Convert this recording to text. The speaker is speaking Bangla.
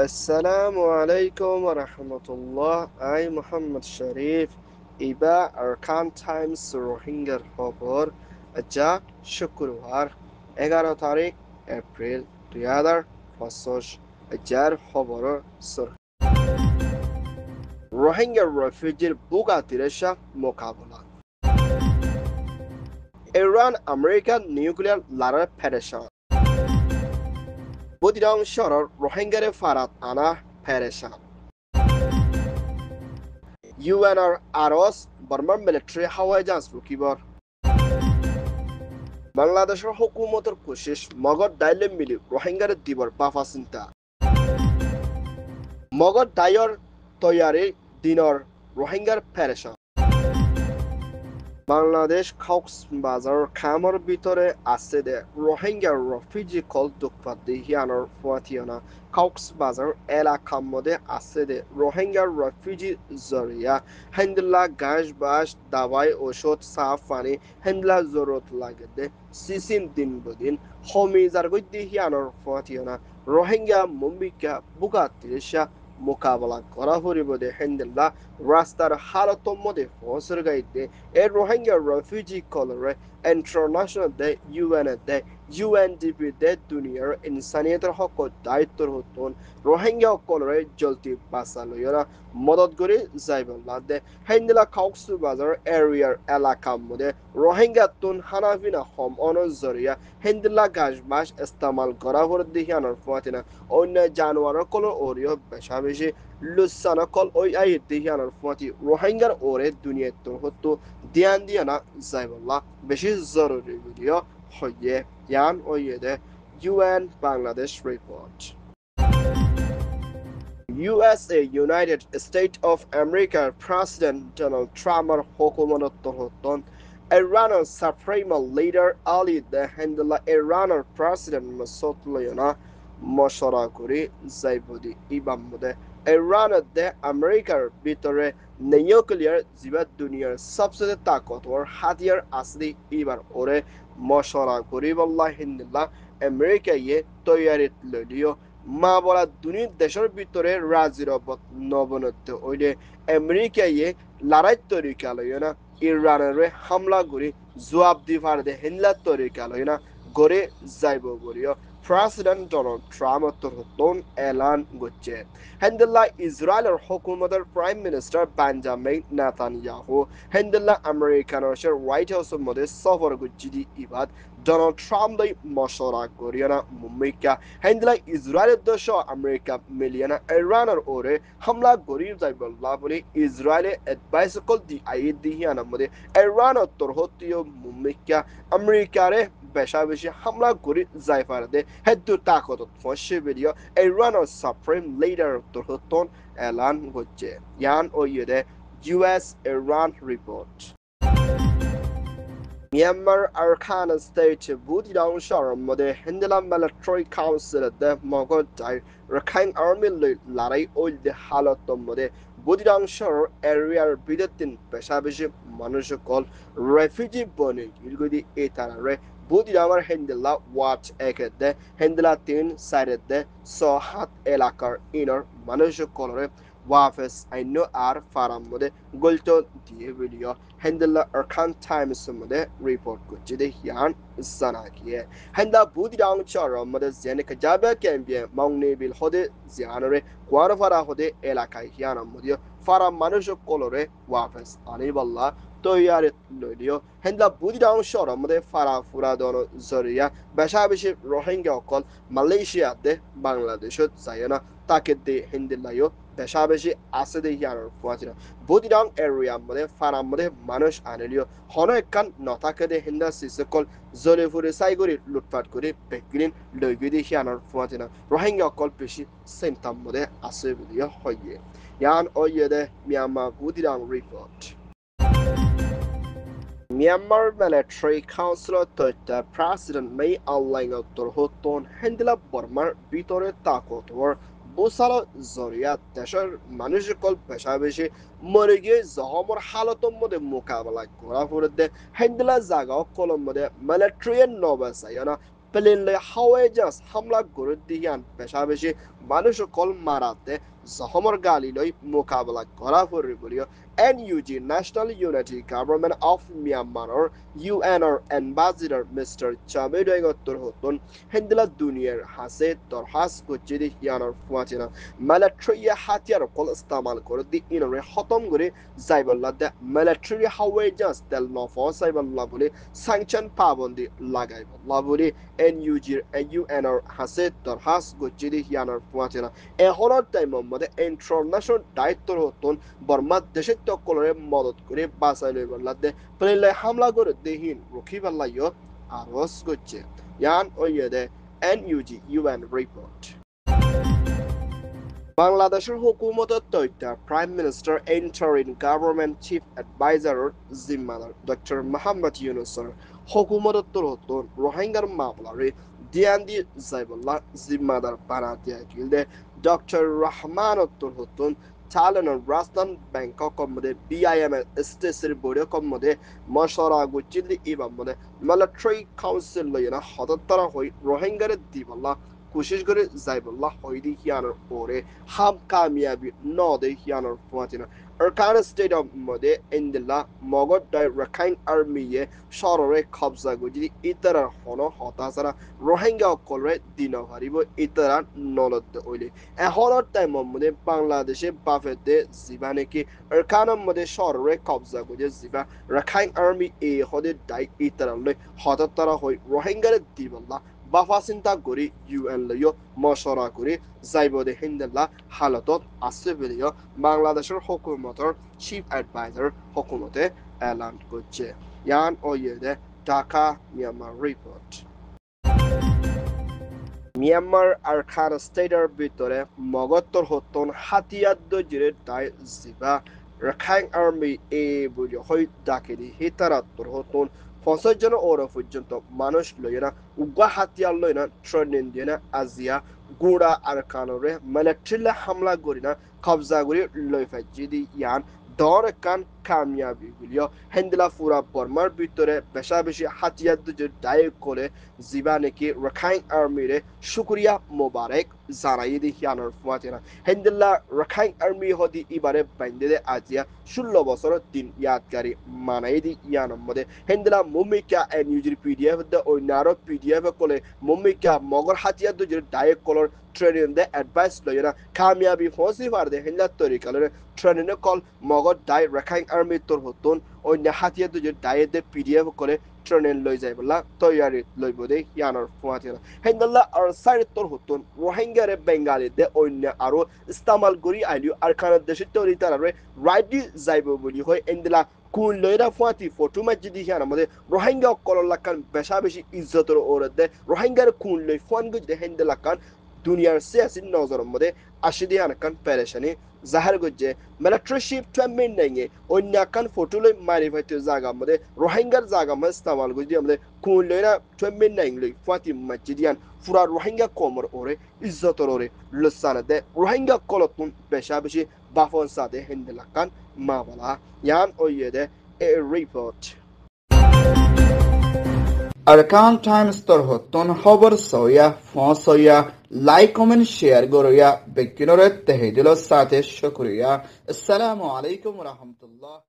Assalamu alaikum wa rahmatullah. I Muhammad Sharif. Iba Arkan Times রোহিঙ্গার খবর যা শুক্রবার 11 তারিখ এপ্রিল 2025 যার খবর সর রোহিঙ্গা রেফিউজির বুগাতিরেশা মোকাবেলা ইরান আমেরিকান নিউক্লিয়ার লারার ফেডারেশন বুদিরং শহর রোহিঙ্গারে ফারাত আনা ফেডারেশন UNR আরস বর্মার মিলিটারি হাওয়াই জাহাজ রুকিবর বাংলাদেশের হুকুমতের কোশিশ মগর দাইলে মিলি রোহিঙ্গারে দিবর বাফা চিন্তা মগর দায়র তৈয়ারি দিনর রোহিঙ্গার ফেরেশন বাংলাদেশ কক্সবাজার খামর ভিতরে আছে দে রোহিঙ্গা রেফিউজি কল দুঃখপাত দিহিয়ানোর ফুয়াতিয়না কক্সবাজার এলাকার মধ্যে আছে দে রোহিঙ্গা রেফিউজি জরিয়া হেন্দলা গাছ বাস দাবাই ওষুধ সাফ পানি হেন্দলা জরুরত লাগে দে সিসিন দিন বদিন হমিজার গই দিহিয়ানোর ফুয়াতিয়না রোহিঙ্গা মুম্বিকা বুকা তিরিশা মোকাবেলা করা হরিব দে হেন্দলা রাস্তার হালতর মধ্যে ফসর গাইতে এ রোহিঙ্গা রেফিউজি কলরে ইন্টারন্যাশনাল দে ইউএন দে UNDP দে দুনিয়ার ইনসানিয়তের হক দায়িত্বর হতন রোহিঙ্গা কলরে জলতি বাসালয়রা মদত করে যাইবল্লা দে হেন্দিলা কক্সবাজার এরিয়ার এলাকার মধ্যে রোহিঙ্গা তুন হানাফিনা হম অনজরিয়া হেন্দিলা গাছবাস ইস্তেমাল করা হর দিহিয়ানোর ফাতিনা অন্য জানোয়ার কলর ওরিও বেশা বেশি লুসানা কল ওই আই দিহিয়ানোর ফাতি রোহিঙ্গার ওরে দুনিয়া তোর হতো ধ্যান দিয়া না যাইবল্লা বেশি জরুরি ভিডিও হইয়ে ইয়ান ওইয়ে দে UN Bangladesh report USA United States of America President Donald Trump hukumatর হতন Iran's Supreme Leader Ali the Handla Iran's President Masoud Leona মশরা করে যাইবদি ইবাম মধ্যে ইরান দে আমেরিকার ভিতরে নিউক্লিয়ার জিবা দুনিয়ার সবচেয়ে তাকতওয়ার হাতিয়ার আসলি এবার ওরে মশরা করে বল্লা হিন্দিল্লা আমেরিকা ইয়ে তৈয়ারিত লইলিও মা বলা দুনিয়ার দেশের ভিতরে রাজির অবত নবনত ওইলে আমেরিকা ইয়ে লড়াই তরিকা লইও না ইরানের হামলা করে জবাব দিবার দে হিন্দলা তরিকা লইও না গড়ে যাইব গড়িও প্রেসিডেন্ট ডোনাল্ড ট্রাম্প তরহতন এলান করছে হেন্দেল্লা ইসরায়েলের হুকুমতের প্রাইম মিনিস্টার বেঞ্জামিন নেতানিয়াহু হেন্দেল্লা আমেরিকানের হোয়াইট হাউসের মধ্যে সফর করছে ইবাদ ডোনাল্ড ট্রাম্প দই মশরা করিয়ানা মুম্বিকা হেন্দেল্লা ইসরায়েলের দেশ আমেরিকা মিলিয়ানা ইরানের ওরে হামলা গরিব যাইবল্লা বলে ইসরায়েলে এডভাইস কল দি আই দিহিয়ানার মধ্যে ইরানের তরহতীয় মুম্বিকা আমেরিকারে বেশা বেশি হামলা করে যাই পারে দে হেদু তাকত ফসে ভিডিও ইরানের সুপ্রিম লিডার তরহতন এলান হচ্ছে ইয়ান ও ইয়ে US Iran report Myanmar Arkan State Budidang শহরের মধ্যে হেন্দেলা মিলিটারি কাউন্সিল দে মগর দাই রাখাইন আর্মি লড়াই ওই দে হালতর মধ্যে বুদিরাং শহর এরিয়ার বিদ্যুতিন পেশা বেশি মানুষ কল রেফিউজি বনে গিলগুদি এ তারারে বুদিরামার হেন্দেলা ওয়াচ একে দে হেন্দেলা 3 সাইডে দে হাত এলাকার ইনর মানুষ কলরে ওয়াফেস আইনো আর ফারাম মধ্যে গল্টো দিয়ে ভিডিও হেন্দেলা আরখান টাইমস মধ্যে রিপোর্ট করছে দে ইয়ান জানাকিয়ে হেন্দা বুদিরাং শহরের মধ্যে জেনে যাবে ক্যাম্পিয়ে মাংনে বিল হদে জিয়ানরে কোয়ারফারা হদে এলাকায় হিয়ান মধ্যে ফারাম মানুষ কলরে ওয়াফেস আনিবাল্লা তৈয়ারি লইলিও হেন্দা বুদিরাং শহরের মধ্যে ফারা ফুরাদন জরিয়া বেশা বেশি রোহিঙ্গা অকল মালয়েশিয়া দে বাংলাদেশত যায় না তাকে দে হিন্দিল্লাইও বেশা বেশি আছে দে ইয়ানোর ফুয়াচিনা বুদিরাং এরিয়া মধ্যে ফারাম মধ্যে মানুষ আনিলিও হন একখান নথাকে দে হিন্দা সিসকল জলে ফুরে সাইগরি লুটপাট করে বেগিন লইগি দে ইয়ানোর ফুয়াচিনা রোহিঙ্গা অকল বেশি সেন্তাম মধ্যে আছে বলিও হইয়ে ইয়ান ওইয়ে দে মিয়ানমার বুদিরাং রিপোর্ট Myanmar Military Council তথ্য প্রেসিডেন্ট মে আল্লাইন তরহতন হেন্দিলা বর্মার ভিতরে তাকতওয়ার বুসাল জরিয়া দেশের মানুষ কল পেশা বেশি মরে গিয়ে জহমর হালতর মধ্যে মোকাবেলা করা ফুরতে হেন্দিলা জাগা কলম মধ্যে মিলিটারি নবাসায়না প্লেনলে হাওয়াইজাস হামলা করে দিয়ান পেশাবেশি মানুষ কল মারাতে জহমর গালি লই মোকাবেলা করা পড়ে বলিও NUG National Unity Government of Myanmar UNR Ambassador Mr. Chamedoy Gottor Hoton Hendela Duniyar Hase Torhas Kochidi Hianar Fuatina Malatria Hatiar Kol Stamal Kordi Inore Hotom Guri Zaiballah de Military Hawajas del Nofo Zaiballah Buli Sanction Pabondi Lagay Laburi NUG UNR Hase Torhas Kochidi Hianar Fuatina এহনের টাইমের মধ্যে ইন্টারন্যাশনাল দায়িত্ব হতন বর্মার দেশের তকলরে মদত করে বাঁচাই লইবার লাগে প্লেলে হামলা করে দেহিন রুখিবার লাগিও আরজ করছে ইয়ান ওইদে NUG UN রিপোর্ট বাংলাদেশের হুকুমতের তথ্য prime minister interim government chief advisor জিম্মাদার ডক্টর মোহাম্মদ ইউনুসের হুকুমতের তথ্য রোহিঙ্গার মামলারে দিয়ান দি জাইবুল্লাহ জিম্মাদার বানাতিয়া কিলদে ডক্টর রহমানত তথ্য চালানোর রাজধান ব্যাংকক মধ্যে BIM স্টেসের বৈঠক মধ্যে মশলা গুচিলি ইবাম মধ্যে মিলিটারি কাউন্সিল লইনা হততরা হই রোহিঙ্গারে দিবল্লাহ কোশিশ করে জাইবুল্লাহ হইদি হিয়ানোর পরে হাম কামিয়াবি নদে হিয়ানোর ফুয়াতিনা আরকান স্টেট অফ মধ্যে ইন্দিল্লা মগধ ডাই রাখাইন আর্মিয়ে শহরে কবজা গুজি ইতারার হন হতাশারা রোহিঙ্গা অকলরে দিন হারিব ইতারা নলদ ওইলে এহনের টাইমের মধ্যে বাংলাদেশে বাফেদে জিবা নাকি আরকানের মধ্যে শহরে কবজা গুজি জিবা রাখাইন আর্মি এ হদে ডাই ইতারালে হতাতারা হই রোহিঙ্গারে দিবল্লাহ বাফা চিন্তা কৰি UN লইও মশরা কৰি যাইবদে হিন্দলা হালতত আছে বুলিও বাংলাদেশের হুকুমতের চিফ অ্যাডভাইজার হুকুমতে এলান করছে ইয়ান ওয়েদে Dhaka Myanmar report Myanmar Arakan স্টেটের ভিতরে মগত্তর হতন হাতিয়াদ্দ জিরে দায় জিবা রাখাইন আর্মি এ বুঝে হই ডাকেদি হিতারাত্তর হতন 50 জন ওরা পর্যন্ত মানুষ লইনা উগা হাতিয়ার লইনা ট্রেনিং দিয়ে না আজিয়া গুড়া আর কানরে মিলিটারি হামলা করি না কবজা করি লই ফাইজি দি ইয়ান দর কান কামিয়াবি গুলিও হেন্দিলা ফুরা বর্মার ভিতরে বেশা বেশি হাতিয়ার দুজে দায় করে জিবা নাকি রাখাইন আর্মিরে শুক্রিয়া মোবারক জানাই দি ইয়ানোর ফুয়াতিনা হেন্দিলা রাখাইন আর্মি হদি ইবারে বাইন্দে আজিয়া 16 বছর দিন ইয়াদগারি মানাই দি ইয়ানোর মধ্যে হেন্দিলা মুমিকা NUG PDF de oinaro PDF kole mummika mogor hatia do jir dayak color training de advice lo yana kamiyabi hosi varde hinla tori kalore training call mogor dai rakhine army tor hoton oina hatia do jir dayak de PDF kole training loi jai bala toyari loi bode yanor fuatina hendalla ar side tor hoton rohingya re bengali de oina aro istamal gori aliu arkana deshi tori tarare right jaibo boli hoy endila কোন লয়রা ফুয়াতি ফটো মাজি দিহি আমাদের রোহিঙ্গা কললাকান বেশা বেশি ইজ্জতের ওরদে রোহিঙ্গার কোন লই ফোন গজে হেন্দে লাকান দুনিয়ার সিয়াসি নজরের মধ্যে আসি দিয়ে আনকান পেরেশানি জাহার গজে মিলিটারিশিপ ট্যামিন নাইয়ে অন্যাকান ফটো লই মারি ফাইতে জায়গা মধ্যে রোহিঙ্গার জায়গা মধ্যে ইস্তেমাল গজে আমাদের কোন লয়রা ট্যামিন নাইং লই ফুয়াতি মাজি দিয়ান ফুরা রোহিঙ্গা কমর ওরে ইজ্জতের ওরে লসানা দে রোহিঙ্গা কলতুন বেশা বেশি বাফন সাদে হেন্দে লাকান মাওলা yan oyede a report Arkan Times tor hoton hobar soya fon soya like comment share goroya bekinore tehidilo sate shukriya assalamu alaikum wa rahmatullah